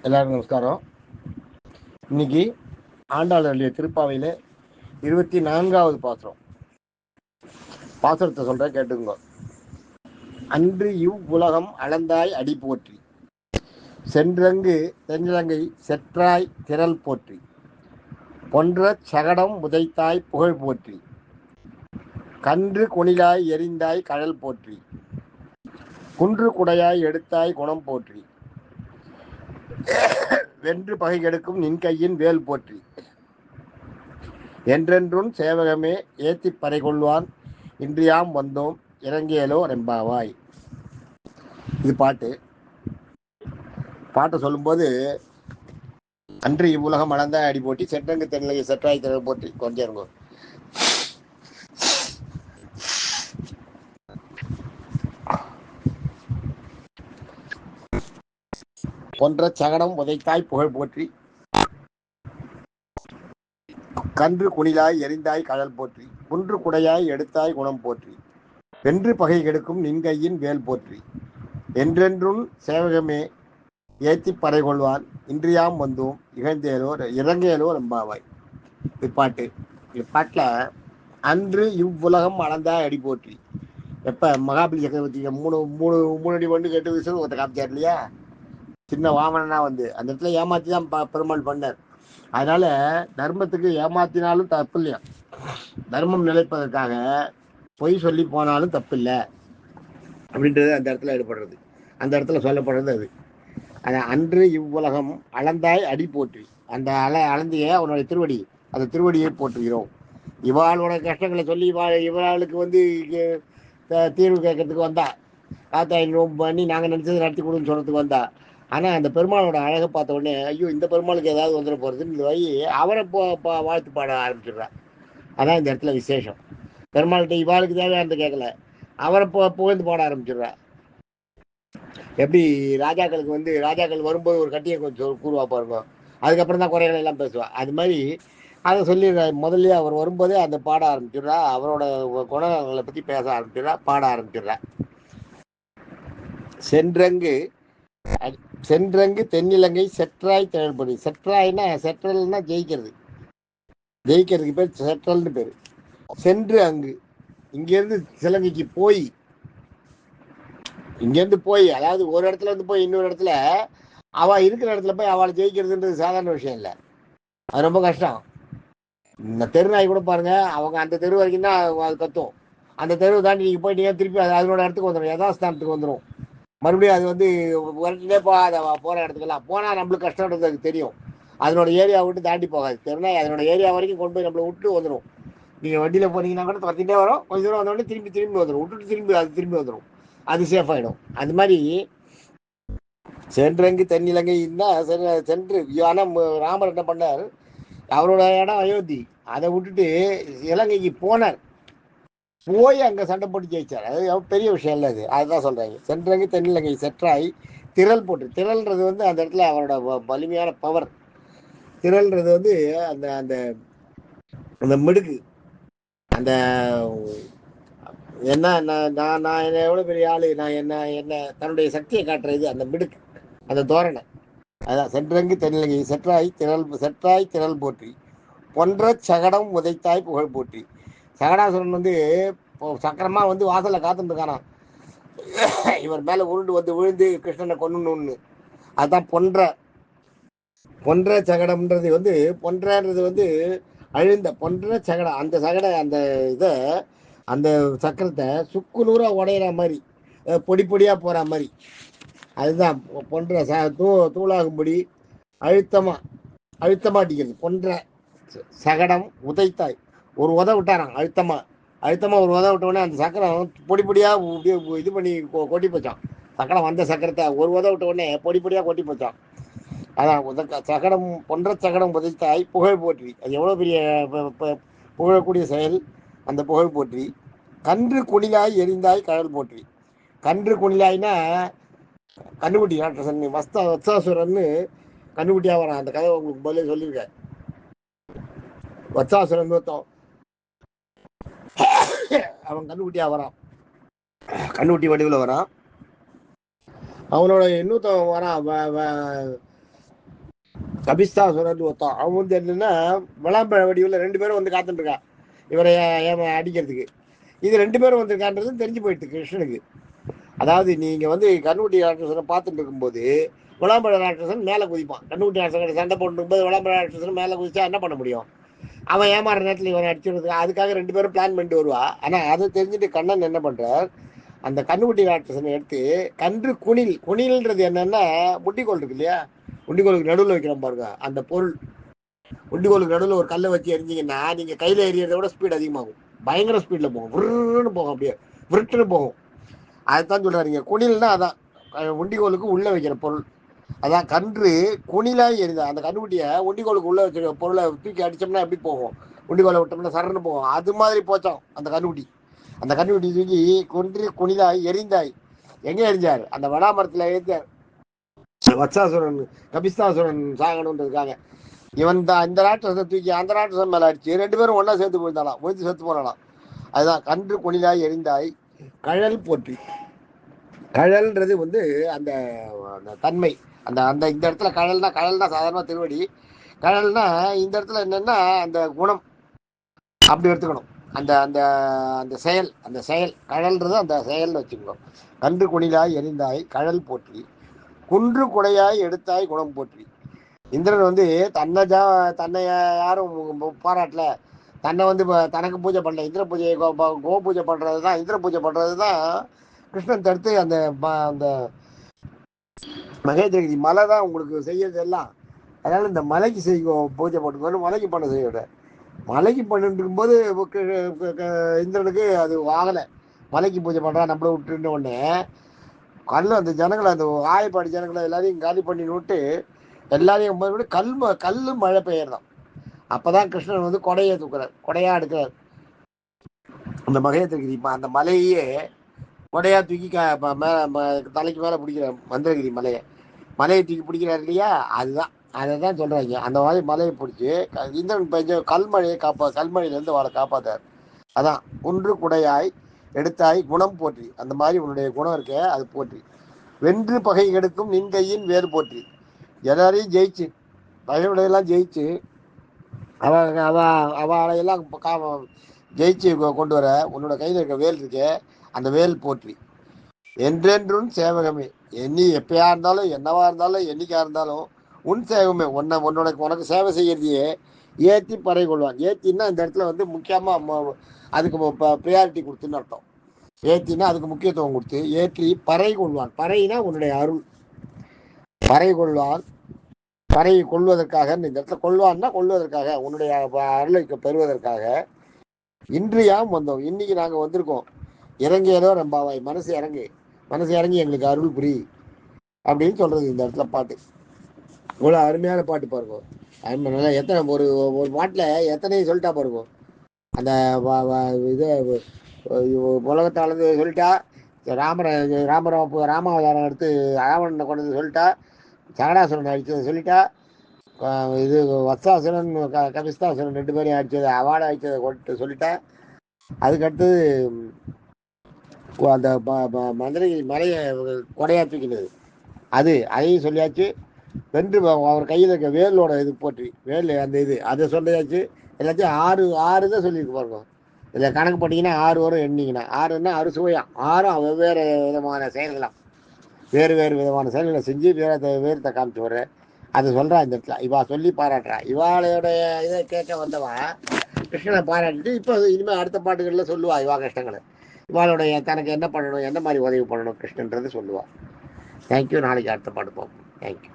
எல்லாருக்கும் நமஸ்காரம். இன்னைக்கு ஆண்டாளுடைய திருப்பாவையில் 24வது பாசுரத்தை சொல்கிறேன், கேட்டுங்க. அன்று இவ்வுலகம் அளந்தாய் அடி போற்றி, சென்றங்கு தென்னிலங்கை செற்றாய் திரள் போற்றி, பொன்ற சகடம் உதைத்தாய் புகழ் போற்றி, கன்று கொணிலாய் எரிந்தாய் கழல் போற்றி, குன்று குடையாய் எடுத்தாய் குணம் போற்றி, வென்று பகை கெடுக்கும் நின் கையின் வேல் போற்றி, என்றென்றும் சேவகமே ஏத்தி பறை கொள்வான், இன்றியாம் வந்தோம் இறங்கியலோ ரெம்பாவாய். இது பாட்டை சொல்லும்போது, அன்று இவ்வுலகம் அளந்தாய் அடி போட்டி, சென்றங்கு தென்னிலங்கை செற்றாய் திரள் போற்றி. கொஞ்சம் இருங்கோ. பொன்ற சகடம் உதைத்தாய் புகழ் போற்றி, கன்று குணிலாய் எரிந்தாய் கழல் போற்றி, குன்று குடையாய் எடுத்தாய் குணம் போற்றி, வென்று பகை கெடுக்கும் நின் கையின் வேல் போற்றி, என்றென்றும் சேவகமே ஏத்தி பறை கொள்வான், இன்றியாம் வந்தோம் இறங்கியலோ ரெம்பாவாய். இப்பாட்டில் அன்று இவ்வுலகம் அளந்தாய் அடி போற்றி. எப்போ மகாபலி சக்கரவர்த்திக்கு மூணு அடி ஒன்று கேட்டு விஷயம் ஒருத்த காமிச்சார் இல்லையா, சின்ன வாமனா வந்து அந்த இடத்துல ஏமாற்றி தான் பெருமாள் பண்ணார். அதனால தர்மத்துக்கு ஏமாத்தினாலும் தப்பு இல்லையா, தர்மம் நிலைப்பதற்காக பொய் சொல்லி போனாலும் தப்பு இல்லை அப்படின்றது அந்த இடத்துல ஈடுபடுறது, அந்த இடத்துல சொல்லப்படுறது அது. அன்று இவ்வுலகம் அளந்தாய் அடி போற்றி, அந்த அளந்திய அவனுடைய திருவடி, அந்த திருவடியை போற்றுகிறோம். இவாளோட கஷ்டங்களை சொல்லி இவாளுக்கு வந்து தீர்வு கேட்கறதுக்கு வந்தா, காத்தாயின் நோம்பு பண்ணி நாங்கள் நினச்சது நடத்தி கொடுன்னு சொல்கிறதுக்கு வந்தா. ஆனால் அந்த பெருமாளோட அழகை பார்த்த உடனே, ஐயோ இந்த பெருமாளுக்கு ஏதாவது வந்துட போகிறதுன்னு இந்த வழி அவரை வாழ்த்து பாட ஆரம்பிச்சிடுறா. அதான் இந்த இடத்துல விசேஷம். பெருமாள்கிட்ட இவாளுக்கு தேவையானது கேட்கல, அவரை புகழ்ந்து பாட ஆரம்பிச்சிடுறா. எப்படி ராஜாக்களுக்கு வந்து ராஜாக்கள் வரும்போது ஒரு கட்டியை கொஞ்சம் கூறுவா பாருங்க, அதுக்கப்புறம் தான் குறைகளை எல்லாம் பேசுவா. அது மாதிரி அதை சொல்லி முதல்ல அவர் வரும்போதே அந்த பாட ஆரம்பிச்சிடுறா, அவரோட குணங்களை பற்றி பேச ஆரம்பிச்சிடுறா, பாட ஆரம்பிச்சிடுறா. சென்றங்கு தென்னிலங்கை செற்றாய் திரள்படி. செற்றாய்னா செற்றல்னா ஜெயிக்கிறதுக்கு பேர் செற்றல்னு பேர். சென்று அங்கு, இங்கேருந்து சிலங்கைக்கு போய், இங்கேருந்து போய், அதாவது ஒரு இடத்துல இருந்து போய் இன்னொரு இடத்துல அவள் இருக்கிற இடத்துல போய் அவளை ஜெயிக்கிறதுன்றது சாதாரண விஷயம் இல்லை, அது ரொம்ப கஷ்டம். இந்த தெருநாய் கூட பாருங்க, அவங்க அந்த தெரு வரைக்கும் தான் அது கத்தும். அந்த தெருவை தாண்டி நீங்கள் போயிட்டீங்க, திருப்பி அதனோட இடத்துக்கு வந்துடும், யதாஸ்தானத்துக்கு வந்துடும். மறுபடியும் அது வந்து உடனே போகாத போகிற இடத்துக்கெல்லாம் போனால் நம்மளுக்கு கஷ்டம்ன்றது அதுக்கு தெரியும். அதனோட ஏரியா விட்டு தாண்டி போகாது. தெருநாய் அதனோட ஏரியா வரைக்கும் கொண்டு போய் நம்மளை விட்டு வந்துடும். நீங்கள் வண்டியில் போனீங்கன்னா கூட துரத்திட்டே வரும், கொஞ்சம் தூரம் வந்தோடனே திரும்பி வந்துடும், விட்டுட்டு திரும்பி வந்துடும், அது சேஃப் ஆகிடும். அது மாதிரி சென்றங்கு தென்னிலங்கைன்னா சென்று. ஆனால் ராமர் என்ன பண்ணார், அவரோட இடம் அயோத்தி, அதை விட்டுட்டு இலங்கைக்கு போனார். போய் அங்கே சண்டை போட்டு ஜெயிச்சார். அது பெரிய விஷயம் இல்லை அது. அதுதான் சொல்கிறாங்க, சென்றங்கு தென்னிலங்கை செற்றாய் திரள் போட்டு. திரள்ன்றது வந்து அந்த இடத்துல அவரோட வலிமையான பவர். திரள்ன்றது வந்து அந்த அந்த அந்த மிடுக்கு, அந்த என்ன நான் என்ன எவ்வளோ பெரிய ஆளு, நான் என்ன தன்னுடைய சக்தியை காட்டுறது, அந்த மிடுக்கு, அந்த தோரணை. அதான் சென்றங்கு தென்னிலங்கை செற்றாய் திரள் போற்றி, பொன்ற சகடம் உதைத்தாய் புகழ் போற்றி. சகடாசுரன் வந்து சக்கரமாக வந்து வாசலில் காத்துட்டு இருக்கானா, இவர் மேலே உருண்டு வந்து விழுந்து கிருஷ்ணனை கொண்டுன்னு. அதுதான் பொன்ற சகடம்ன்றது வந்து, பொன்றன்றது வந்து அழிந்த பொன்ற சகடம். அந்த சகடை அந்த இதை அந்த சக்கரத்தை சுக்குநூறாக உடையிற மாதிரி, பொடி பொடியாக போகிற மாதிரி, அதுதான் பொன்ற தூளாகும்படி அழுத்தமாக அடிக்கிறது. பொன்ற சகடம் உதைத்தாய், ஒரு உத விட்டாராம், அழுத்தமாக ஒரு உத விட்டவுடனே அந்த சக்கரம் பொடி பொடியாக இது பண்ணி கொட்டி போச்சான். சக்கரம் வந்த சக்கரத்தை ஒரு உத விட்ட உடனே பொடி பொடியாக கொட்டி போச்சான். அதான் சகடம், பொன்ற சகடம் உதைத்தாய் புகழ் போற்றி. அது எவ்வளோ பெரிய புகழக்கூடிய செயல், அந்த புகழ் போற்றி. கன்று குணிலாய் எரிந்தாய் கழல் போற்றி. கன்று குணிலாய்னா கண்ணுக்குட்டி ராட்சசன், வத்சாசுரன்னு கண்ணுக்குட்டியாக வரான். அந்த கதை உங்களுக்கு பதிலே சொல்லியிருக்கேன். வத்சாசுரன் ஒருத்தன், அவன் கண்ணுக்குட்டியாக வரான், கண்ணுக்குட்டி வடிவில் வரான். அவனோட இன்னொருத்தன் வரான், கபிஸ்தாசுரன் ஒருத்தன். அவன் வந்து என்னன்னா விளாம்பழ வடிவில் 2 பேரும் வந்து காத்துட்டு இருக்கான் இவரை அடிக்கிறதுக்கு. இது 2 பேரும் வந்திருக்கான்றது தெரிஞ்சு போயிடுது கிருஷ்ணனுக்கு. அதாவது நீங்க வந்து கண்ணுக்குட்டி ராட்சசனை பார்த்துட்டு இருக்கும்போது விளாம்பழ ராட்சசன் மேலே குதிப்பான். கண்ணுக்குட்டி ராட்சசன் சண்டை போட்டுருக்கும்போது விளாம்பழ ராட்சசன் மேலே குதிச்சா என்ன பண்ண முடியும்? அவன் ஏமாற நேரத்தில் இவனை அடிச்சுடுறதுக்கு அதுக்காக 2 பேரும் பிளான் பண்ணிட்டு வருவா. ஆனால் அதை தெரிஞ்சுட்டு கண்ணன் என்ன பண்ணுறார், அந்த கண்ணுக்குட்டி ராட்சசனை எடுத்து கன்று குணில்ன்றது என்னன்னா முட்டிக்கோள் இருக்கு இல்லையா, முண்டிக்கோளுக்கு நடுவில் வைக்கிறோம் பாருங்க அந்த பொருள். முண்டிக்கோளுக்கு நடுவில் ஒரு கல்லை வச்சு எரிஞ்சிங்கன்னா நீங்கள் கையில் எரியறத விட ஸ்பீட் அதிகமாகும். பயங்கர ஸ்பீடில் போகும், விருன்னு போகும், அப்படியே விருட்டுன்னு போகும். அதுதான் சொல்கிறாருங்க. குணில்னா அதான் உண்டிகோலுக்கு உள்ளே வைக்கிற பொருள். அதான் கன்று குணிலாக எரிதா. அந்த கண்ணுக்குட்டியை உண்டிகோலுக்கு உள்ளே வச்சிருக்க பொருளை தூக்கி அடித்தோம்னா எப்படி போகும்? உண்டிகோலை விட்டோம்னா சரன்னு போகும். அது மாதிரி போச்சோம் அந்த கண்ணுக்குட்டி. அந்த கண்ணுக்குட்டி தூக்கி கொன்று குணிலாய் எரிந்தாய். எங்கே எரிஞ்சார்? அந்த வடாமரத்தில் எரிஞ்சார். வத்சாசுரன் கபிஸ்தாசுரன் சாகணுன்றதுக்காக இவன் தான் இந்த ராட்சசத்தை தூக்கி அந்த ராட்சசன் மேலே அடிச்சு 2 பேரும் ஒன்றா சேர்த்து போயிருந்தாலாம், முடிஞ்சு செத்து போனாலாம். அதுதான் கன்று குணிலாய் எரிந்தாய் கழல் போற்றி. கழல்ன்றது வந்து அந்த தன்மை. அந்த அந்த இந்த இடத்துல கழல்னா சாதாரண திருவடி. கழல்னா இந்த இடத்துல என்னன்னா அந்த குணம் அப்படி எடுத்துக்கணும். அந்த அந்த அந்த செயல் கழல்ன்றது அந்த செயல்னு வச்சுக்கணும். கன்று குணிலாய் எரிந்தாய் கழல் போற்றி, குன்று குடையாய் எடுத்தாய் குணம் போற்றி. இந்திரன் வந்து தன்னை யாரும் பாராட்டல, தன்னை வந்து தனக்கு பூஜை பண்ணல. இந்திர பூஜையை கோ பூஜை பண்ணுறது தான், இந்திர பூஜை பண்ணுறது தான் கிருஷ்ணன் தடுத்து அந்த அந்த மகேந்திரகிரி மலை தான் உங்களுக்கு செய்யறது எல்லாம். அதனால இந்த மலைக்கு பூஜை போட்டுக்கணும், மலைக்கு பண்ண செய்ய. மலைக்கு பண்ணிட்டு இருக்கும்போது இந்திரனுக்கு அது ஆகலை. மலைக்கு பூஜை பண்ணுறா நம்மளை விட்டுருந்த உடனே அந்த ஜனங்களை, அந்த ஆயப்பாடி ஜனங்களை எல்லாரையும் காலி பண்ணி விட்டு எல்லாரையும் கல் மழை பெய்யறதான். அப்பதான் கிருஷ்ணன் வந்து கொடையை தூக்குறார், கொடையா எடுக்கிறார். அந்த மகேந்திரகிரி அந்த மலையே கொடையா தூக்கி தலைக்கு மேலே பிடிக்கிறார். மந்திரகிரி மலையை தூக்கி பிடிக்கிறார் இல்லையா, அதுதான் அதை தான் சொல்றாங்க. அந்த மாதிரி மலையை பிடிச்சி இந்திரன் பெஞ்ச கல்மழையை கல்மழையிலேருந்து அவளை காப்பாத்தார். அதான் குன்று குடையாய் எடுத்தாய் குணம் போற்றி. அந்த மாதிரி உன்னுடைய குணம் இருக்க அது போற்றி. வென்று பகை கெடுக்கும் நின் கையின் வேறு போற்றி. எல்லாரையும் ஜெயிச்சு பகையுடையெல்லாம் ஜெயிச்சு அவளையெல்லாம் ஜெயிச்சு கொண்டு வர உன்னோட கையில் இருக்க வேல் இருக்கே அந்த வேல் போற்றி. என்றென்றும் சேவகமே, எப்பயா இருந்தாலும் என்னவா இருந்தாலும் என்னைக்கா இருந்தாலும் உன் சேவகமே, உனக்கு சேவை செய்யறதையே ஏற்றி பறை கொள்வான். ஏற்றின்னா இந்த இடத்துல வந்து முக்கியமாக அதுக்கு ப்ரியாரிட்டி கொடுத்துன்னு அர்த்தம். ஏற்றினா அதுக்கு முக்கியத்துவம் கொடுத்து ஏற்றி பறை கொள்வான். பறைனா உன்னுடைய அருள். பறை கொள்வான், பறை கொள்வதற்காக இந்த இடத்துல கொள்வான்னா கொள்வதற்காக, உன்னுடைய அருளை பெறுவதற்காக இன்று யாம் வந்தோம். இன்னைக்கு நாங்கள் வந்திருக்கோம். இறங்கியதோ ரம்பாவாய், மனசு இறங்கி எங்களுக்கு அருள் புரி அப்படின்னு சொல்றது இந்த இடத்துல பாட்டு. இவ்வளோ அருமையான பாட்டு பாருங்க. நல்லா எத்தனை ஒரு பாட்டில் எத்தனையும் சொல்லிட்டா பாருங்க. அந்த இது உலகத்தாளந்து சொல்லிட்டா, ராமாவதாரம் எடுத்து ராவணனை கொண்டது சொல்லிட்டா, சகடாசுரன் அடித்ததை சொல்லிட்டா, இது வத்சாசுரன் கபிஸ்தாசுரன் 2 பேரையும் அடித்தது அவார்டு அடித்ததை கொண்டு சொல்லிட்டா. அதுக்கடுத்தது அந்த மலையை கொடையா தூக்கினது அதையும் சொல்லியாச்சு. வென்று அவர் கையில் இருக்க வேலோட இது போற்றி, வேல் அந்த அதை சொல்லியாச்சு. எல்லாத்தையும் ஆறு தான் சொல்லியிருக்கு பாருங்க. இதில் கணக்கு பண்ணிங்கன்னா 6 வரும். எண்ணிங்கன்னா 6ன்னா அறுசுவையாம். 6ம் வெவ்வேறு விதமான செயல்களாம். வேறு விதமான செயல்களை செஞ்சு வேறத்தை காமிச்சு வர்ற அதை சொல்கிறா இந்த இடத்துல. இவா சொல்லி பாராட்டுறா. இவாளையோடைய இதை கேட்க வந்தவா கிருஷ்ணனை பாராட்டிட்டு இப்போ இனிமேல் அடுத்த பாட்டுகளில் சொல்லுவா இவா கஷ்டங்களை. இவாளுடைய தனக்கு என்ன பண்ணணும், என்ன மாதிரி உதவி பண்ணணும் கிருஷ்ணன்றது சொல்லுவாள். தேங்க்யூ. நாளைக்கு அடுத்த பாட்டு பார்ப்போம். தேங்க்யூ.